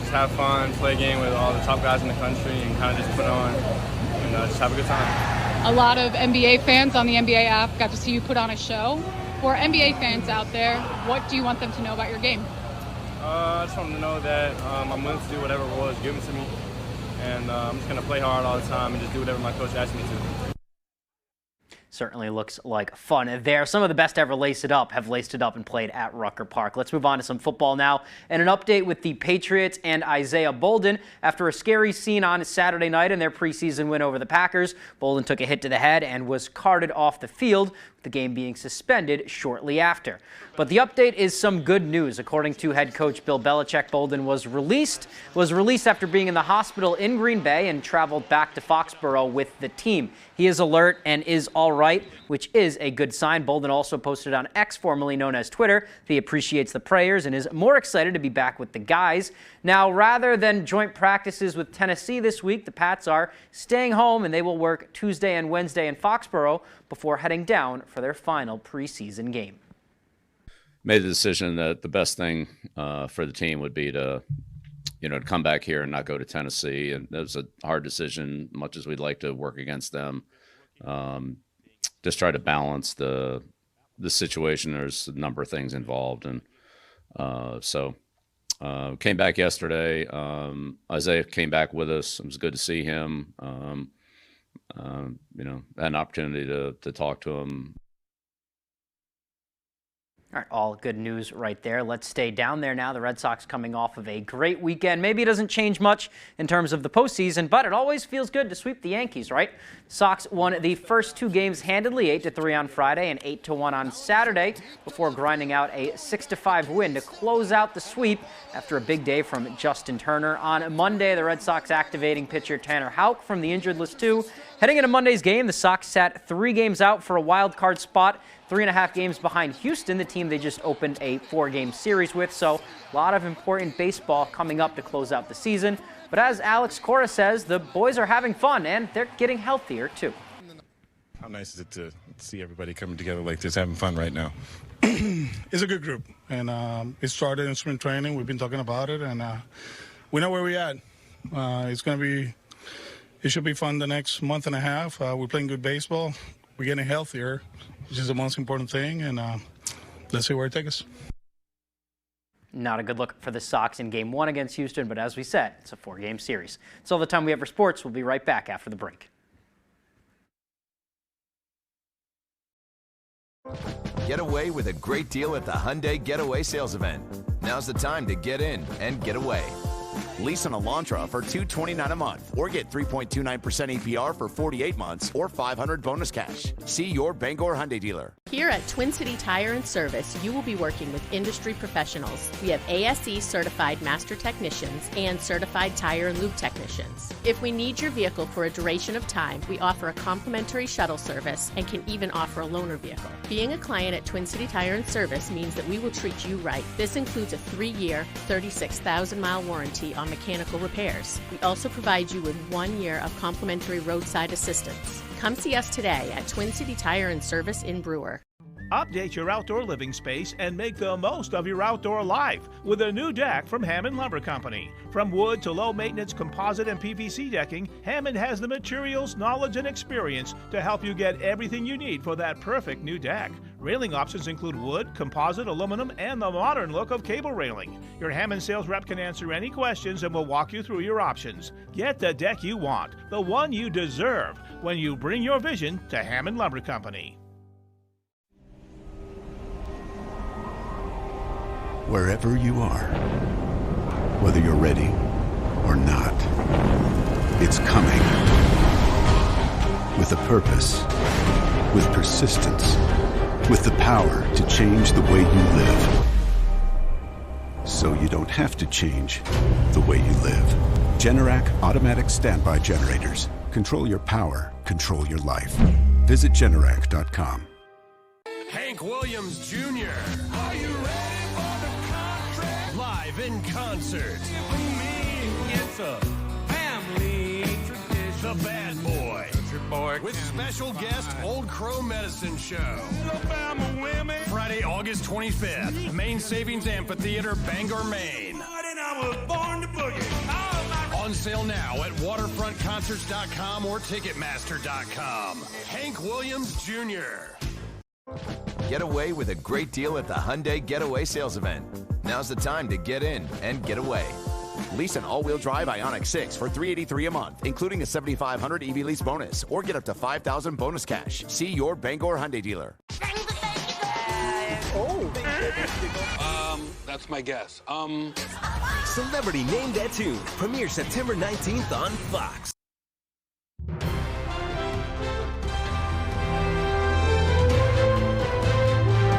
just have fun, play a game with all the top guys in the country, and kind of just put on and just have a good time. A lot of NBA fans on the NBA app got to see you put on a show. For NBA fans out there, what do you want them to know about your game? I just want them to know that I'm willing to do whatever role is given to me, and I'm just going to play hard all the time and just do whatever my coach asks me to. Certainly looks like fun there. Some of the best ever have laced it up and played at Rucker Park. Let's move on to some football now and an update with the Patriots and Isaiah Bolden. After a scary scene on Saturday night in their preseason win over the Packers, Bolden took a hit to the head and was carted off the field, the game being suspended shortly after. But the update is some good news. According to head coach Bill Belichick, Bolden was released after being in the hospital in Green Bay and traveled back to Foxborough with the team. He is alert and is all right, which is a good sign. Bolden also posted on X, formerly known as Twitter, that he appreciates the prayers and is more excited to be back with the guys. Now, rather than joint practices with Tennessee this week, the Pats are staying home and they will work Tuesday and Wednesday in Foxborough before heading down for their final preseason game. Made the decision that the best thing for the team would be to come back here and not go to Tennessee. And it was a hard decision, much as we'd like to work against them. Just try to balance the situation. There's a number of things involved. And so came back yesterday. Isaiah came back with us. It was good to see him. Had an opportunity to talk to him. All right, all good news right there. Let's stay down there now. The Red Sox coming off of a great weekend. Maybe it doesn't change much in terms of the postseason, but it always feels good to sweep the Yankees, right? Sox won the first 2 games handedly, 8-3 on Friday and 8-1 on Saturday, before grinding out a 6-5 win to close out the sweep after a big day from Justin Turner. On Monday, the Red Sox activating pitcher Tanner Houck from the injured list too. Heading into Monday's game, the Sox sat 3 games out for a wild card spot, 3.5 games behind Houston, the team they just opened a 4-game series with. So a lot of important baseball coming up to close out the season. But as Alex Cora says, the boys are having fun and they're getting healthier too. How nice is it to see everybody coming together like this, having fun right now? It's a good group, and it started in spring training. We've been talking about it, and we know where we're at. It should be fun the next month and a half. We're playing good baseball. We're getting healthier, which is the most important thing, and let's see where it takes us. Not a good look for the Sox in Game 1 against Houston, but as we said, it's a 4-game series. That's all the time we have for sports. We'll be right back after the break. Get away with a great deal at the Hyundai Getaway Sales Event. Now's the time to get in and get away. Lease an Elantra for $229 a month, or get 3.29% APR for 48 months, or $500 bonus cash. See your Bangor Hyundai dealer. Here at Twin City Tire and Service, you will be working with industry professionals. We have ASE certified master technicians and certified tire and lube technicians. If we need your vehicle for a duration of time, we offer a complimentary shuttle service and can even offer a loaner vehicle. Being a client at Twin City Tire and Service means that we will treat you right. This includes a 3-year, 36,000-mile warranty on mechanical repairs. We also provide you with 1 year of complimentary roadside assistance. Come see us today at Twin City Tire and Service in Brewer. Update your outdoor living space and make the most of your outdoor life with a new deck from Hammond Lumber Company. From wood to low-maintenance composite and PVC decking, Hammond has the materials, knowledge, and experience to help you get everything you need for that perfect new deck. Railing options include wood, composite, aluminum, and the modern look of cable railing. Your Hammond sales rep can answer any questions and will walk you through your options. Get the deck you want, the one you deserve, when you bring your vision to Hammond Lumber Company. Wherever you are, whether you're ready or not, it's coming. With a purpose, with persistence, with the power to change the way you live. So you don't have to change the way you live. Generac automatic standby generators. Control your power, control your life. Visit Generac.com. Hank Williams Jr. Are you ready for the contract? Live in concert. It's a family tradition. The Bad Boy. With special guest Old Crow Medicine Show. Alabama women. Friday, August 25th. Main Savings Amphitheater, Bangor, Maine. I was born to boogie. On sale now at waterfrontconcerts.com or Ticketmaster.com. Hank Williams Jr. Get away with a great deal at the Hyundai Getaway Sales Event. Now's the time to get in and get away. Lease an all-wheel drive Ioniq 6 for $383 a month, including a $7,500 EV lease bonus, or get up to $5,000 bonus cash. See your Bangor Hyundai dealer. That's my guess. Celebrity Name That Tune premieres September 19th on Fox.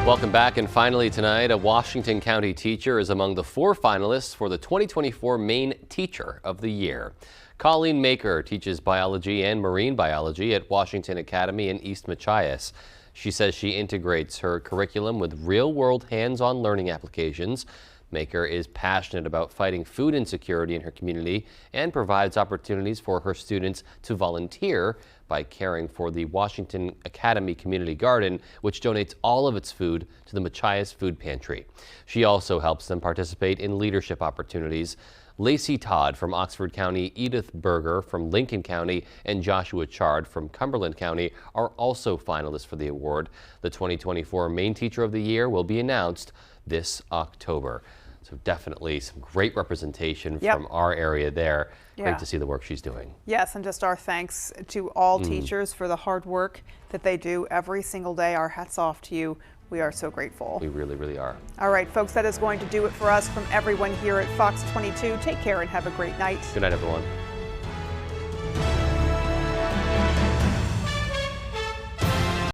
Welcome back, and finally tonight, a Washington County teacher is among the 4 finalists for the 2024 Maine Teacher of the Year. Colleen Maker teaches biology and marine biology at Washington Academy in East Machias. She says she integrates her curriculum with real-world hands-on learning applications. Maker is passionate about fighting food insecurity in her community and provides opportunities for her students to volunteer by caring for the Washington Academy Community Garden, which donates all of its food to the Machias Food Pantry. She also helps them participate in leadership opportunities. Lacey Todd from Oxford County, Edith Berger from Lincoln County, and Joshua Chard from Cumberland County are also finalists for the award. The 2024 Maine Teacher of the Year will be announced this October. So definitely some great representation from our area there. Great to see the work she's doing. Yes, and just our thanks to all teachers for the hard work that they do every single day. Our hats off to you. We are so grateful. We really, really are. All right, folks, that is going to do it for us. From everyone here at Fox 22, take care and have a great night. Good night, everyone.